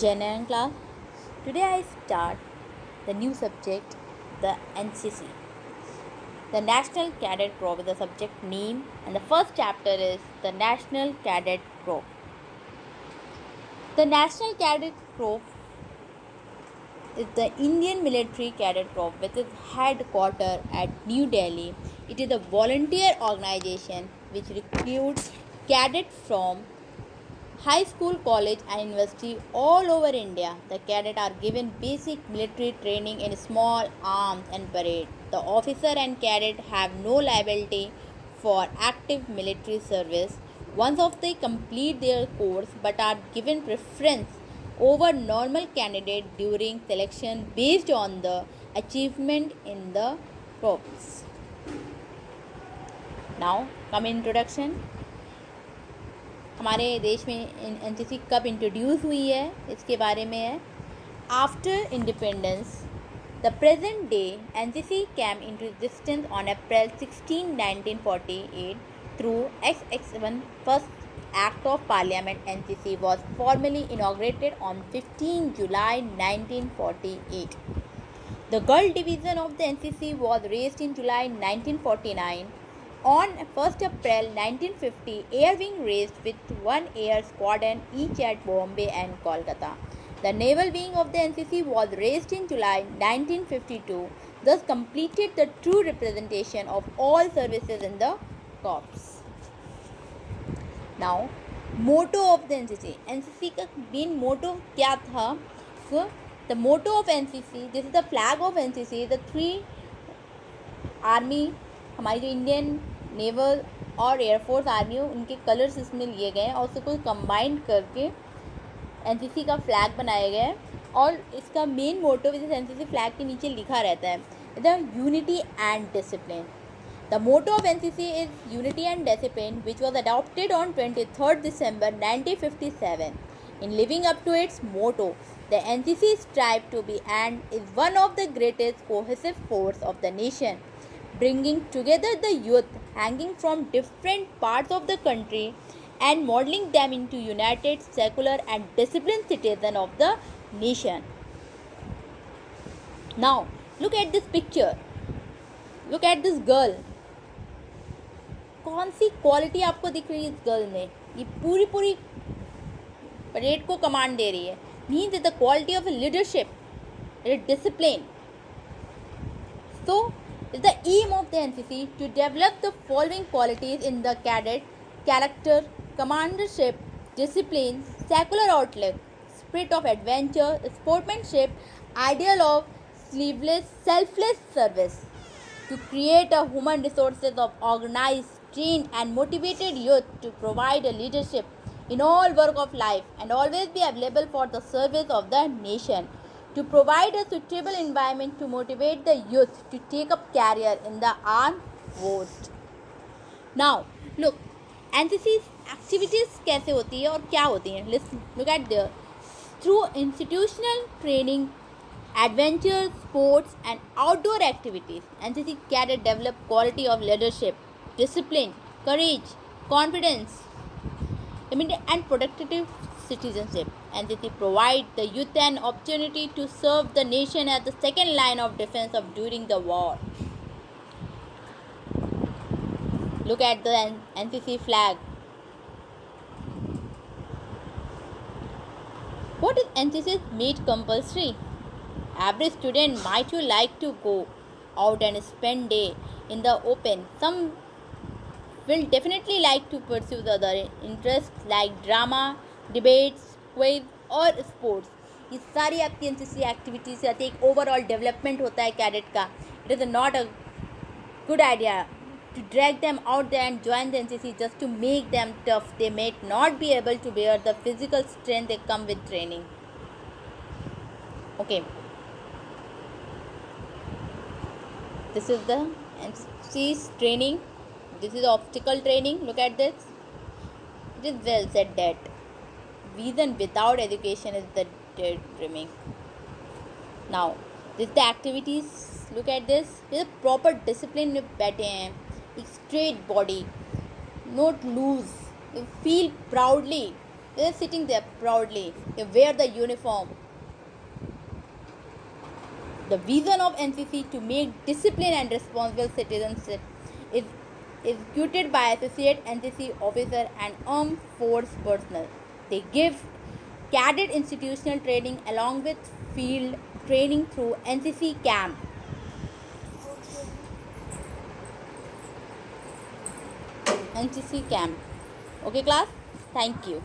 Janan class. Today I start the new subject, the NCC. The National Cadet Corps is the subject name, and the first chapter is the National Cadet Corps. The National Cadet Corps is the Indian Military Cadet Corps with its headquarters at New Delhi. It is a volunteer organization which recruits cadets from high school, college and university all over India. The cadets are given basic military training in small arms and parade. The officer and cadet have no liability for active military service once they complete their course, but are given preference over normal candidate during selection based on the achievement in the corps. Now come introduction. हमारे देश में NCC कब introduce हुई है इसके बारे में है. After independence the present day NCC came into existence on April 16, 1948 through X1 first act of parliament. NCC was formally inaugurated on 15 July 1948. The girl division of the NCC was raised in July 1949. On 1st April 1950, Air Wing raised with one air squadron each at Bombay and Kolkata. The Naval Wing of the NCC was raised in July 1952, thus completed the true representation of all services in the corps. Now, motto of the NCC. NCC का main motto क्या था? So, the motto of NCC, this is the flag of NCC, the three army, हमारी जो Indian naval और air force army हो उनके colours इसमें लिए गए हैं और उसको कुछ कंबाइंड करके एनसीसी का फ्लैग बनाया गया है. और इसका मेन मोटो इस एनसीसी फ्लैग के नीचे लिखा रहता है the unity and discipline. The motto of NCC is unity and discipline which was adopted on 23 December 1957. In living up to its motto, the NCC strive to be and is one of the greatest cohesive force of the nation, bringing together the youth hanging from different parts of the country and modeling them into united, secular and disciplined citizens of the nation. Now, look at this picture. Look at this girl. कौन सी quality आपको दिख रही है इस girl में? ये पूरी parade को कमांड दे रही है. Means the quality of leadership, discipline. So, is the aim of the NCC to develop the following qualities in the cadet: character, commandership, discipline, secular outlook, spirit of adventure, sportsmanship, ideal of selfless service. To create a human resources of organized, trained and motivated youth to provide a leadership in all work of life and always be available for the service of the nation. To provide a suitable environment to motivate the youth to take up career in the armed force. Now, look, NCC activities कैसे होती है और क्या होती हैं? Look at there. Through institutional training, adventure, sports and outdoor activities, NCC cadet develop quality of leadership, discipline, courage, confidence, and protective citizenship. NCC provide the youth an opportunity to serve the nation as the second line of defense of during the war. Look at the NCC flag. What is NCC made compulsory? Every student might you like to go out and spend day in the open. Some will definitely like to pursue the other interests like drama, debates, quiz और sports. ये सारी आपकी NCC activities से आती है. एक overall development होता है कैडेट का. It is not a good idea to drag them out there and join the NCC just to make them tough. They may not be able to bear the physical strength they come with training. Okay, this is the NCC's training. This is obstacle training. Look at this. It is well said that vision without education is the dead dreaming. Now, this is the activities. Look at this. This is proper discipline में बैठे हैं. एक straight body, not loose. You feel proudly They're sitting there proudly. They wear the uniform. The vision of NCC to make disciplined and responsible citizenship is executed by associate NCC officer and armed force personnel. They give cadet institutional training along with field training through NCC camp. NCC camp. Okay, class? Thank you.